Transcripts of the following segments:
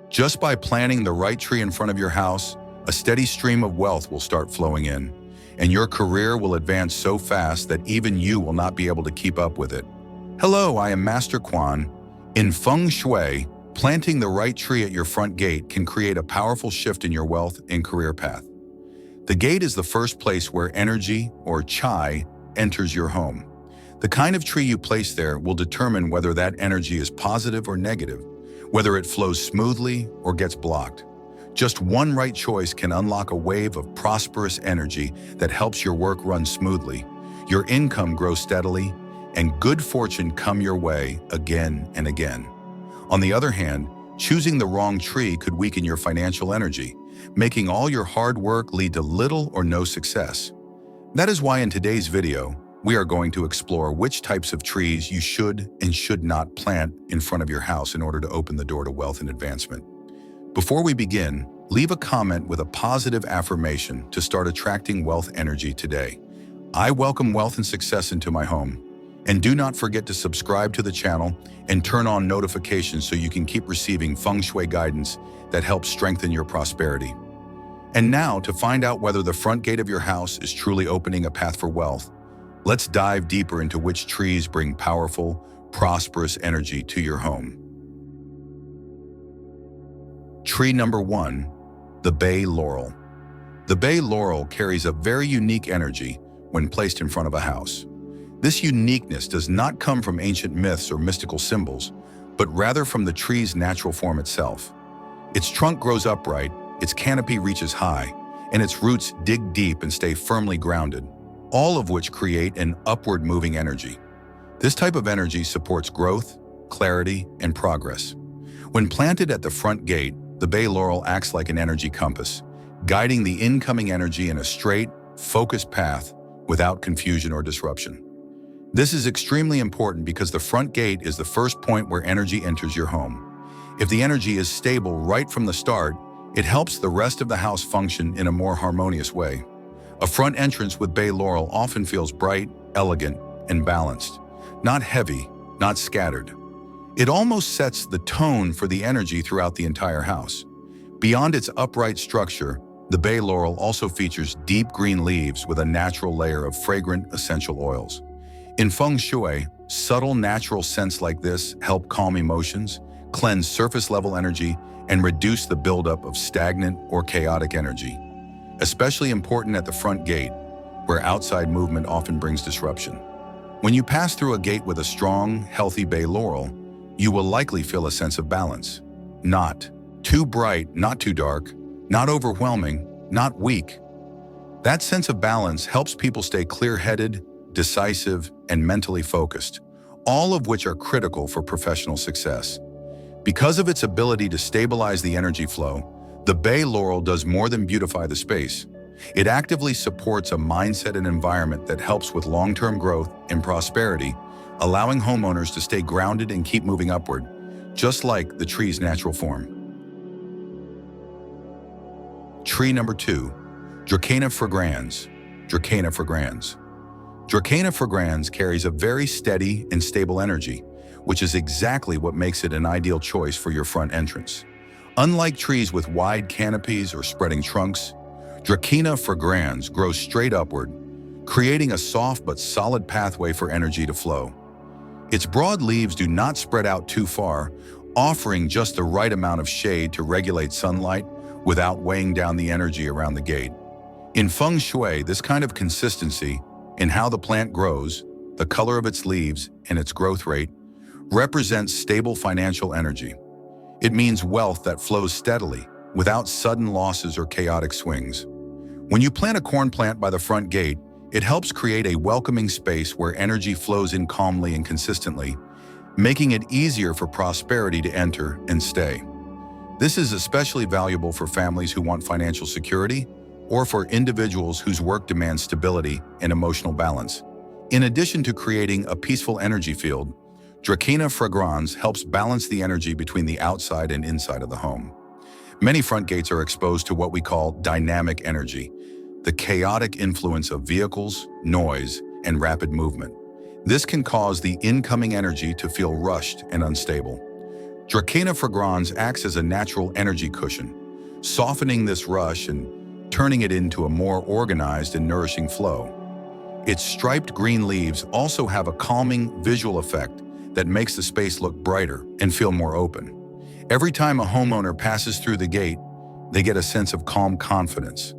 Just by planting the right tree in front of your house, a steady stream of wealth will start flowing in, and your career will advance so fast that even you will not be able to keep up with it. Hello, I am Master Quan. In Feng Shui, planting the right tree at your front gate can create a powerful shift in your wealth and career path. The gate is the first place where energy, or chai, enters your home. The kind of tree you place there will determine whether that energy is positive or negative, whether it flows smoothly or gets blocked. Just one right choice can unlock a wave of prosperous energy that helps your work run smoothly, your income grow steadily, and good fortune come your way again and again. On the other hand, choosing the wrong tree could weaken your financial energy, making all your hard work lead to little or no success. That is why in today's video, we are going to explore which types of trees you should and should not plant in front of your house in order to open the door to wealth and advancement. Before we begin, leave a comment with a positive affirmation to start attracting wealth energy today. I welcome wealth and success into my home. And do not forget to subscribe to the channel and turn on notifications so you can keep receiving Feng Shui guidance that helps strengthen your prosperity. And now, to find out whether the front gate of your house is truly opening a path for wealth, let's dive deeper into which trees bring powerful, prosperous energy to your home. Tree number 1, the bay laurel. The bay laurel carries a very unique energy when placed in front of a house. This uniqueness does not come from ancient myths or mystical symbols, but rather from the tree's natural form itself. Its trunk grows upright, its canopy reaches high, and its roots dig deep and stay firmly grounded, all of which create an upward moving energy. This type of energy supports growth, clarity, and progress. When planted at the front gate, the bay laurel acts like an energy compass, guiding the incoming energy in a straight, focused path without confusion or disruption. This is extremely important because the front gate is the first point where energy enters your home. If the energy is stable right from the start, it helps the rest of the house function in a more harmonious way. A front entrance with bay laurel often feels bright, elegant, and balanced, not heavy, not scattered. It almost sets the tone for the energy throughout the entire house. Beyond its upright structure, the bay laurel also features deep green leaves with a natural layer of fragrant essential oils. In Feng Shui, subtle natural scents like this help calm emotions, cleanse surface-level energy, and reduce the buildup of stagnant or chaotic energy. Especially important at the front gate, where outside movement often brings disruption. When you pass through a gate with a strong, healthy bay laurel, you will likely feel a sense of balance. Not too bright, not too dark, not overwhelming, not weak. That sense of balance helps people stay clear-headed, decisive, and mentally focused, all of which are critical for professional success. Because of its ability to stabilize the energy flow, the bay laurel does more than beautify the space. It actively supports a mindset and environment that helps with long-term growth and prosperity, allowing homeowners to stay grounded and keep moving upward, just like the tree's natural form. Tree number 2, dracaena fragrans. Dracaena fragrans. Dracaena fragrans carries a very steady and stable energy, which is exactly what makes it an ideal choice for your front entrance. Unlike trees with wide canopies or spreading trunks, dracaena fragrans grows straight upward, creating a soft but solid pathway for energy to flow. Its broad leaves do not spread out too far, offering just the right amount of shade to regulate sunlight without weighing down the energy around the gate. In Feng Shui, this kind of consistency in how the plant grows, the color of its leaves, and its growth rate represents stable financial energy. It means wealth that flows steadily, without sudden losses or chaotic swings. When you plant a corn plant by the front gate, it helps create a welcoming space where energy flows in calmly and consistently, making it easier for prosperity to enter and stay. This is especially valuable for families who want financial security or for individuals whose work demands stability and emotional balance. In addition to creating a peaceful energy field, dracaena fragrans helps balance the energy between the outside and inside of the home. Many front gates are exposed to what we call dynamic energy, the chaotic influence of vehicles, noise, and rapid movement. This can cause the incoming energy to feel rushed and unstable. Dracaena fragrans acts as a natural energy cushion, softening this rush and turning it into a more organized and nourishing flow. Its striped green leaves also have a calming visual effect that makes the space look brighter and feel more open. Every time a homeowner passes through the gate, they get a sense of calm confidence.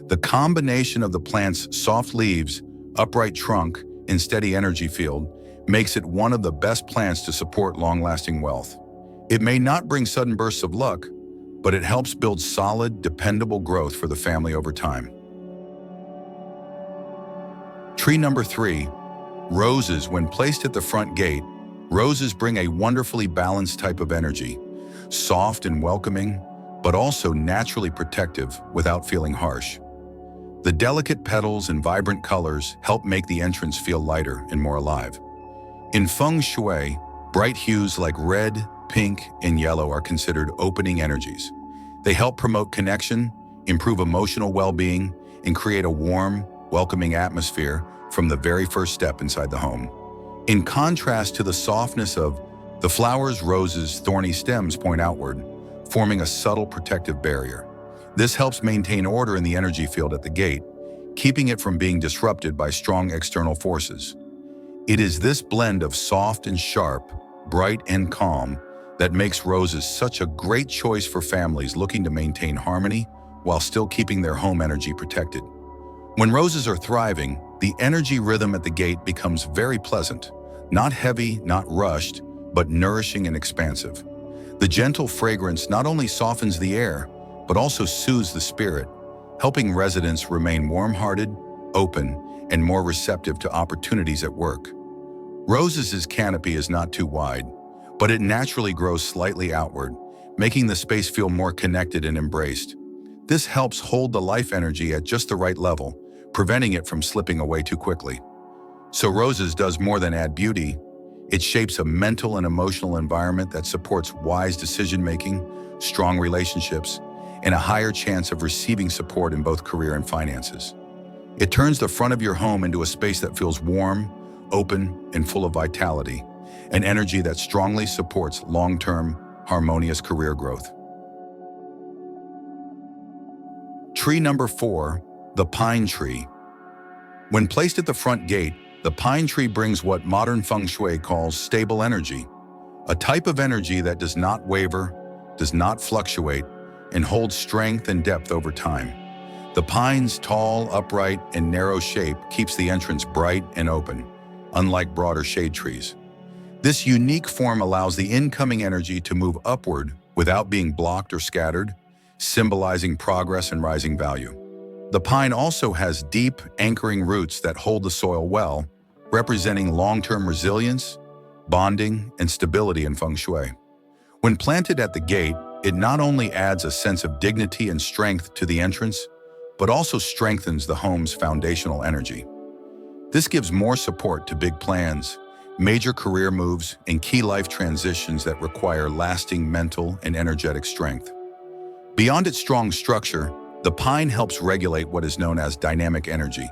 The combination of the plant's soft leaves, upright trunk, and steady energy field makes it one of the best plants to support long-lasting wealth. It may not bring sudden bursts of luck, but it helps build solid, dependable growth for the family over time. Tree number 3, roses. When placed at the front gate, roses bring a wonderfully balanced type of energy, soft and welcoming, but also naturally protective without feeling harsh. The delicate petals and vibrant colors help make the entrance feel lighter and more alive. In Feng Shui, bright hues like red, pink, and yellow are considered opening energies. They help promote connection, improve emotional well-being, and create a warm, welcoming atmosphere from the very first step inside the home. In contrast to the softness of the flowers, roses' thorny stems point outward, forming a subtle protective barrier. This helps maintain order in the energy field at the gate, keeping it from being disrupted by strong external forces. It is this blend of soft and sharp, bright and calm, that makes roses such a great choice for families looking to maintain harmony while still keeping their home energy protected. When roses are thriving, the energy rhythm at the gate becomes very pleasant, not heavy, not rushed, but nourishing and expansive. The gentle fragrance not only softens the air, but also soothes the spirit, helping residents remain warm-hearted, open, and more receptive to opportunities at work. Roses' canopy is not too wide, but it naturally grows slightly outward, making the space feel more connected and embraced. This helps hold the life energy at just the right level, preventing it from slipping away too quickly. So roses does more than add beauty. It shapes a mental and emotional environment that supports wise decision-making, strong relationships, and a higher chance of receiving support in both career and finances. It turns the front of your home into a space that feels warm, open, and full of vitality, an energy that strongly supports long-term, harmonious career growth. Tree number 4, the pine tree. When placed at the front gate, the pine tree brings what modern Feng Shui calls stable energy, a type of energy that does not waver, does not fluctuate, and holds strength and depth over time. The pine's tall, upright, and narrow shape keeps the entrance bright and open, unlike broader shade trees. This unique form allows the incoming energy to move upward without being blocked or scattered, symbolizing progress and rising value. The pine also has deep, anchoring roots that hold the soil well, representing long-term resilience, bonding, and stability in Feng Shui. When planted at the gate, it not only adds a sense of dignity and strength to the entrance, but also strengthens the home's foundational energy. This gives more support to big plans, major career moves, and key life transitions that require lasting mental and energetic strength. Beyond its strong structure, the pine helps regulate what is known as dynamic energy,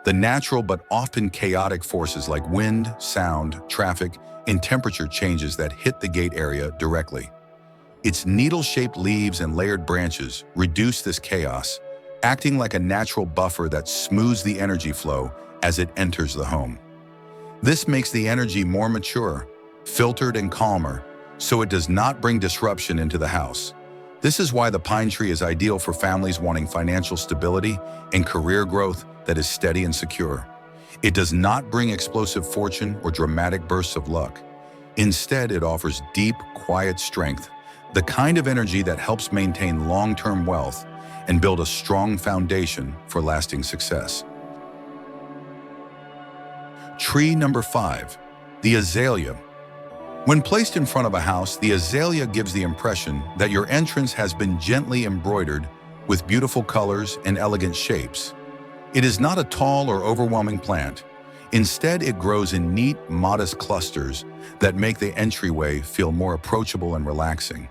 the natural but often chaotic forces like wind, sound, traffic, and temperature changes that hit the gate area directly. Its needle-shaped leaves and layered branches reduce this chaos, acting like a natural buffer that smooths the energy flow as it enters the home. This makes the energy more mature, filtered, and calmer, so it does not bring disruption into the house. This is why the pine tree is ideal for families wanting financial stability and career growth that is steady and secure. It does not bring explosive fortune or dramatic bursts of luck. Instead, it offers deep, quiet strength, the kind of energy that helps maintain long-term wealth and build a strong foundation for lasting success. Tree number 5, the azalea. When placed in front of a house, the azalea gives the impression that your entrance has been gently embroidered with beautiful colors and elegant shapes. It is not a tall or overwhelming plant. Instead, it grows in neat, modest clusters that make the entryway feel more approachable and relaxing.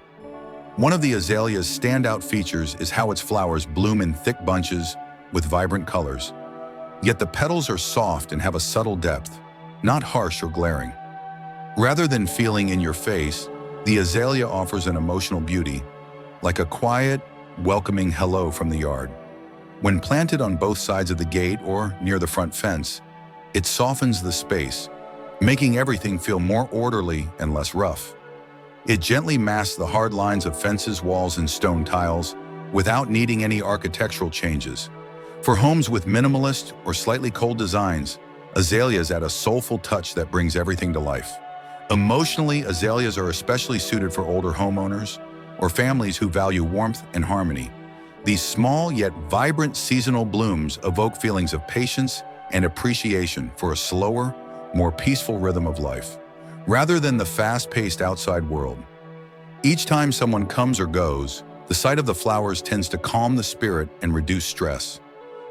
One of the azalea's standout features is how its flowers bloom in thick bunches with vibrant colors. Yet the petals are soft and have a subtle depth, not harsh or glaring. Rather than feeling in your face, The azalea offers an emotional beauty, like a quiet, welcoming hello from the yard. When planted on both sides of the gate or near the front fence, it softens the space, making everything feel more orderly and less rough. It gently masks the hard lines of fences, walls, and stone tiles without needing any architectural changes. For homes with minimalist or slightly cold designs, azaleas add a soulful touch that brings everything to life. Emotionally, azaleas are especially suited for older homeowners or families who value warmth and harmony. These small yet vibrant seasonal blooms evoke feelings of patience and appreciation for a slower, more peaceful rhythm of life, rather than the fast-paced outside world. Each time someone comes or goes, the sight of the flowers tends to calm the spirit and reduce stress.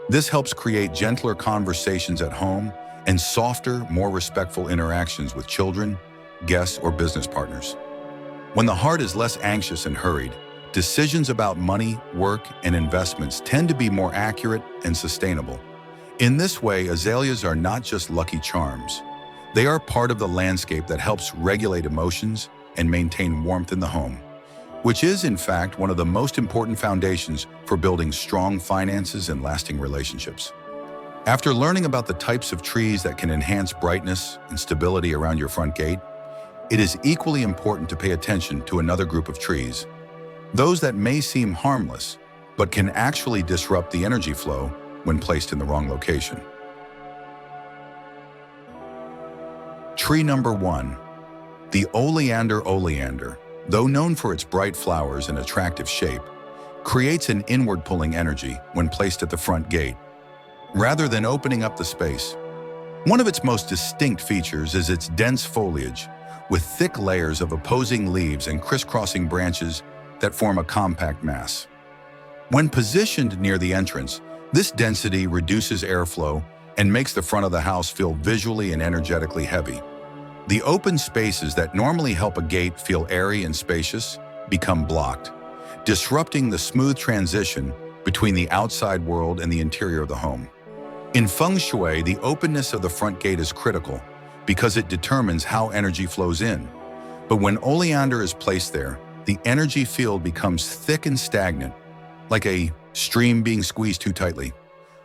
This helps create gentler conversations at home and softer, more respectful interactions with children, guests, or business partners. When the heart is less anxious and hurried, decisions about money, work, and investments tend to be more accurate and sustainable. In this way, azaleas are not just lucky charms. They are part of the landscape that helps regulate emotions and maintain warmth in the home, which is, in fact, one of the most important foundations for building strong finances and lasting relationships. After learning about the types of trees that can enhance brightness and stability around your front gate, it is equally important to pay attention to another group of trees, those that may seem harmless, but can actually disrupt the energy flow when placed in the wrong location. Tree number 1. The oleander, though known for its bright flowers and attractive shape, creates an inward-pulling energy when placed at the front gate, rather than opening up the space. One of its most distinct features is its dense foliage, with thick layers of opposing leaves and crisscrossing branches that form a compact mass. When positioned near the entrance, this density reduces airflow and makes the front of the house feel visually and energetically heavy. The open spaces that normally help a gate feel airy and spacious become blocked, disrupting the smooth transition between the outside world and the interior of the home. In Feng Shui, the openness of the front gate is critical because it determines how energy flows in. But when oleander is placed there, the energy field becomes thick and stagnant, like a stream being squeezed too tightly.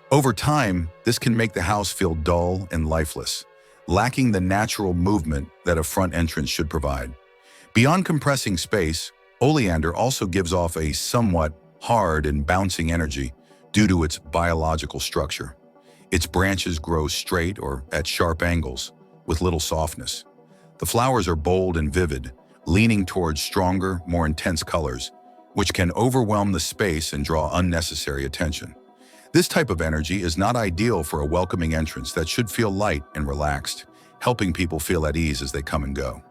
Over time, this can make the house feel dull and lifeless, lacking the natural movement that a front entrance should provide. Beyond compressing space, oleander also gives off a somewhat hard and bouncing energy due to its biological structure. Its branches grow straight or at sharp angles, with little softness. The flowers are bold and vivid, leaning towards stronger, more intense colors, which can overwhelm the space and draw unnecessary attention. This type of energy is not ideal for a welcoming entrance that should feel light and relaxed, helping people feel at ease as they come and go.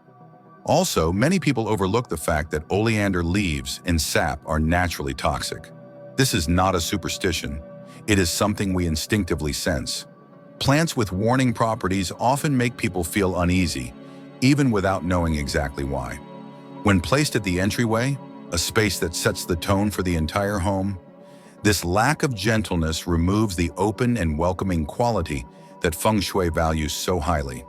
Also, many people overlook the fact that oleander leaves and sap are naturally toxic. This is not a superstition. It is something we instinctively sense. Plants with warning properties often make people feel uneasy, even without knowing exactly why. When placed at the entryway, a space that sets the tone for the entire home, this lack of gentleness removes the open and welcoming quality that Feng Shui values so highly.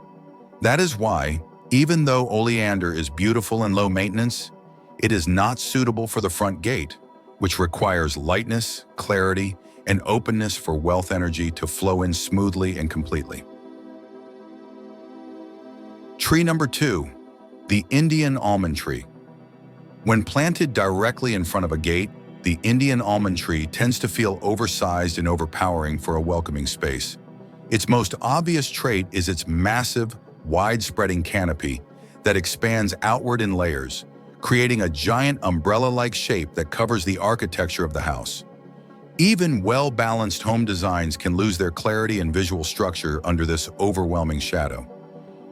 That is why, even though oleander is beautiful and low maintenance, it is not suitable for the front gate, which requires lightness, clarity, and openness for wealth energy to flow in smoothly and completely. Tree number 2, the Indian almond tree. When planted directly in front of a gate, the Indian almond tree tends to feel oversized and overpowering for a welcoming space. Its most obvious trait is its massive, wide-spreading canopy that expands outward in layers, creating a giant umbrella-like shape that covers the architecture of the house. Even well-balanced home designs can lose their clarity and visual structure under this overwhelming shadow.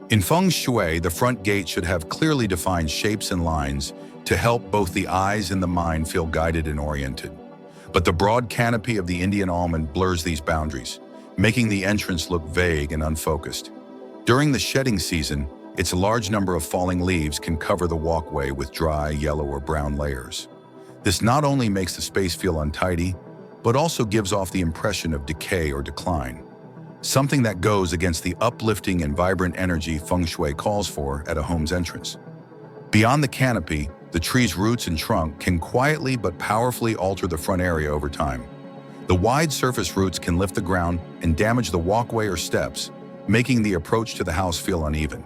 In Feng Shui, the front gate should have clearly defined shapes and lines to help both the eyes and the mind feel guided and oriented. But the broad canopy of the Indian almond blurs these boundaries, making the entrance look vague and unfocused. During the shedding season, its large number of falling leaves can cover the walkway with dry, yellow, or brown layers. This not only makes the space feel untidy, but also gives off the impression of decay or decline, something that goes against the uplifting and vibrant energy Feng Shui calls for at a home's entrance. Beyond the canopy, the tree's roots and trunk can quietly but powerfully alter the front area over time. The wide surface roots can lift the ground and damage the walkway or steps, making the approach to the house feel uneven.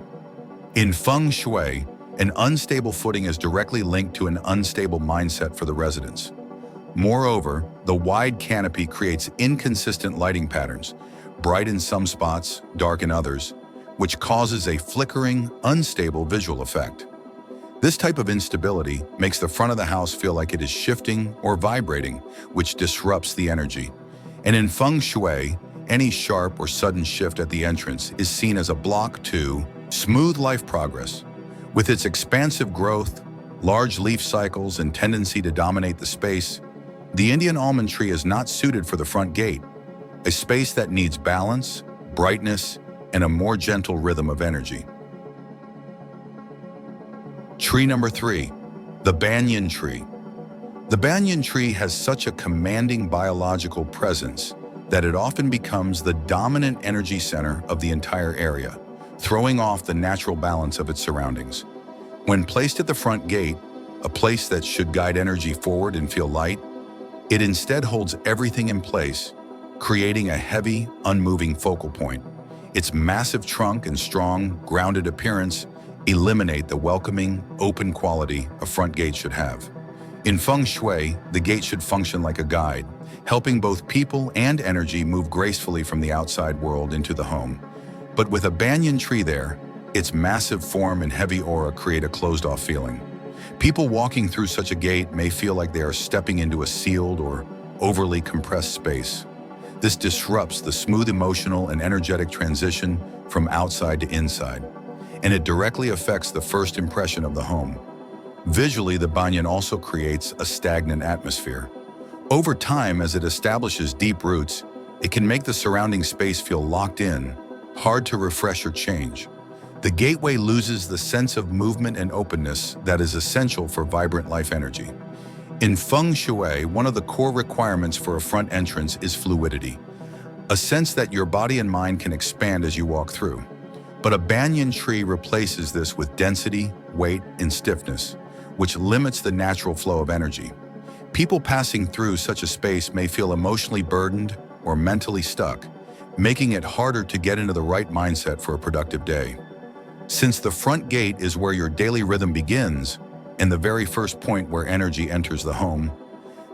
In Feng Shui, an unstable footing is directly linked to an unstable mindset for the residents. Moreover, the wide canopy creates inconsistent lighting patterns, bright in some spots, dark in others, which causes a flickering, unstable visual effect. This type of instability makes the front of the house feel like it is shifting or vibrating, which disrupts the energy. And in Feng Shui, any sharp or sudden shift at the entrance is seen as a block to smooth life progress. With its expansive growth, large leaf cycles, and tendency to dominate the space, the Indian almond tree is not suited for the front gate, a space that needs balance, brightness, and a more gentle rhythm of energy. Tree number 3, the banyan tree. The banyan tree has such a commanding biological presence that it often becomes the dominant energy center of the entire area, throwing off the natural balance of its surroundings. When placed at the front gate, a place that should guide energy forward and feel light, it instead holds everything in place, creating a heavy, unmoving focal point. Its massive trunk and strong, grounded appearance eliminate the welcoming, open quality a front gate should have. In Feng Shui, the gate should function like a guide, helping both people and energy move gracefully from the outside world into the home. But with a banyan tree there, its massive form and heavy aura create a closed-off feeling. People walking through such a gate may feel like they are stepping into a sealed or overly compressed space. This disrupts the smooth emotional and energetic transition from outside to inside, and it directly affects the first impression of the home. Visually, the banyan also creates a stagnant atmosphere. Over time, as it establishes deep roots, it can make the surrounding space feel locked in, hard to refresh or change. The gateway loses the sense of movement and openness that is essential for vibrant life energy. In Feng Shui, one of the core requirements for a front entrance is fluidity, a sense that your body and mind can expand as you walk through. But a banyan tree replaces this with density, weight, and stiffness, which limits the natural flow of energy. People passing through such a space may feel emotionally burdened or mentally stuck, making it harder to get into the right mindset for a productive day. Since the front gate is where your daily rhythm begins and the very first point where energy enters the home,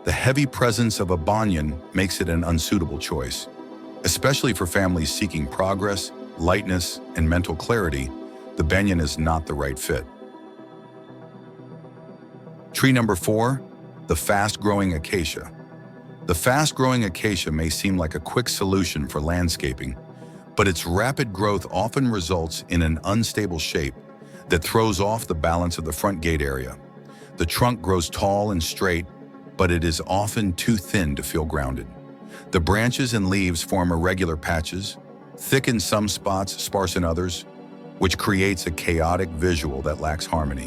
the heavy presence of a banyan makes it an unsuitable choice. Especially for families seeking progress, lightness, and mental clarity, the banyan is not the right fit. Tree number 4, the fast-growing acacia. The fast-growing acacia may seem like a quick solution for landscaping, but its rapid growth often results in an unstable shape that throws off the balance of the front gate area. The trunk grows tall and straight, but it is often too thin to feel grounded. The branches and leaves form irregular patches, thick in some spots, sparse in others, which creates a chaotic visual that lacks harmony.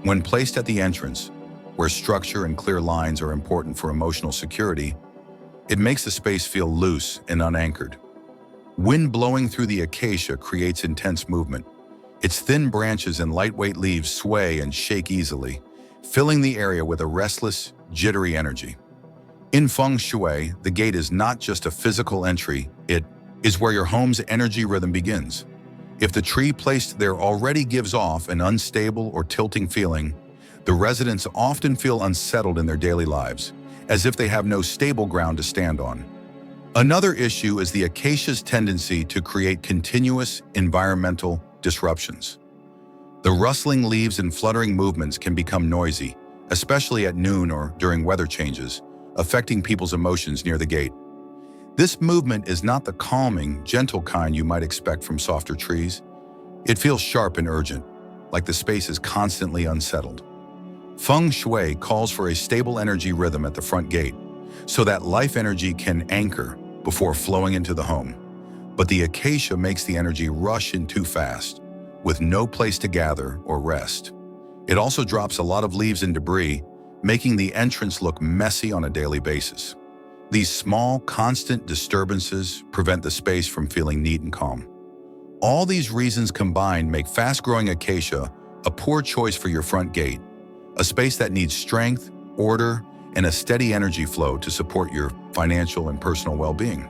When placed at the entrance, where structure and clear lines are important for emotional security, it makes the space feel loose and unanchored. Wind blowing through the acacia creates intense movement. Its thin branches and lightweight leaves sway and shake easily, filling the area with a restless, jittery energy. In Feng Shui, the gate is not just a physical entry, it is where your home's energy rhythm begins. If the tree placed there already gives off an unstable or tilting feeling, the residents often feel unsettled in their daily lives, as if they have no stable ground to stand on. Another issue is the acacia's tendency to create continuous environmental disruptions. The rustling leaves and fluttering movements can become noisy, especially at noon or during weather changes, affecting people's emotions near the gate. This movement is not the calming, gentle kind you might expect from softer trees. It feels sharp and urgent, like the space is constantly unsettled. Feng Shui calls for a stable energy rhythm at the front gate, so that life energy can anchor before flowing into the home. But the acacia makes the energy rush in too fast, with no place to gather or rest. It also drops a lot of leaves and debris, making the entrance look messy on a daily basis. These small, constant disturbances prevent the space from feeling neat and calm. All these reasons combined make fast-growing acacia a poor choice for your front gate, a space that needs strength, order, and a steady energy flow to support your financial and personal well-being.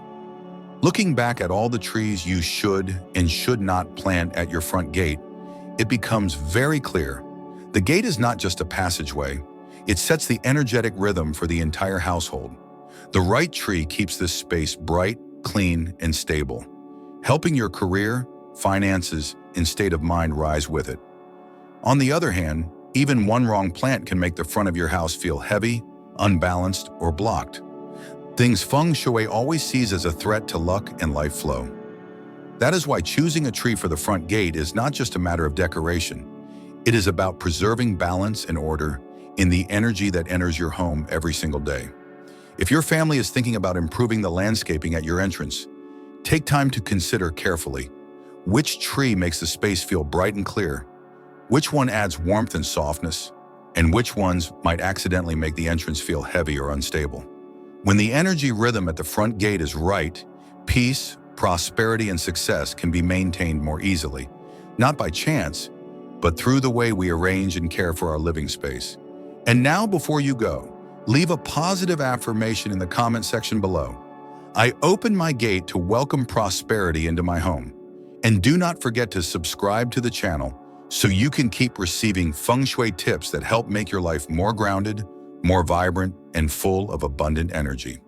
Looking back at all the trees you should and should not plant at your front gate, it becomes very clear. The gate is not just a passageway, it sets the energetic rhythm for the entire household. The right tree keeps this space bright, clean, and stable, helping your career, finances, and state of mind rise with it. On the other hand, even one wrong plant can make the front of your house feel heavy, unbalanced, or blocked. Things Feng Shui always sees as a threat to luck and life flow. That is why choosing a tree for the front gate is not just a matter of decoration. It is about preserving balance and order in the energy that enters your home every single day. If your family is thinking about improving the landscaping at your entrance, take time to consider carefully which tree makes the space feel bright and clear, which one adds warmth and softness, and which ones might accidentally make the entrance feel heavy or unstable. When the energy rhythm at the front gate is right, peace, prosperity, and success can be maintained more easily, not by chance, but through the way we arrange and care for our living space. And now, before you go, leave a positive affirmation in the comment section below. I open my gate to welcome prosperity into my home. And do not forget to subscribe to the channel so you can keep receiving Feng Shui tips that help make your life more grounded, more vibrant, and full of abundant energy.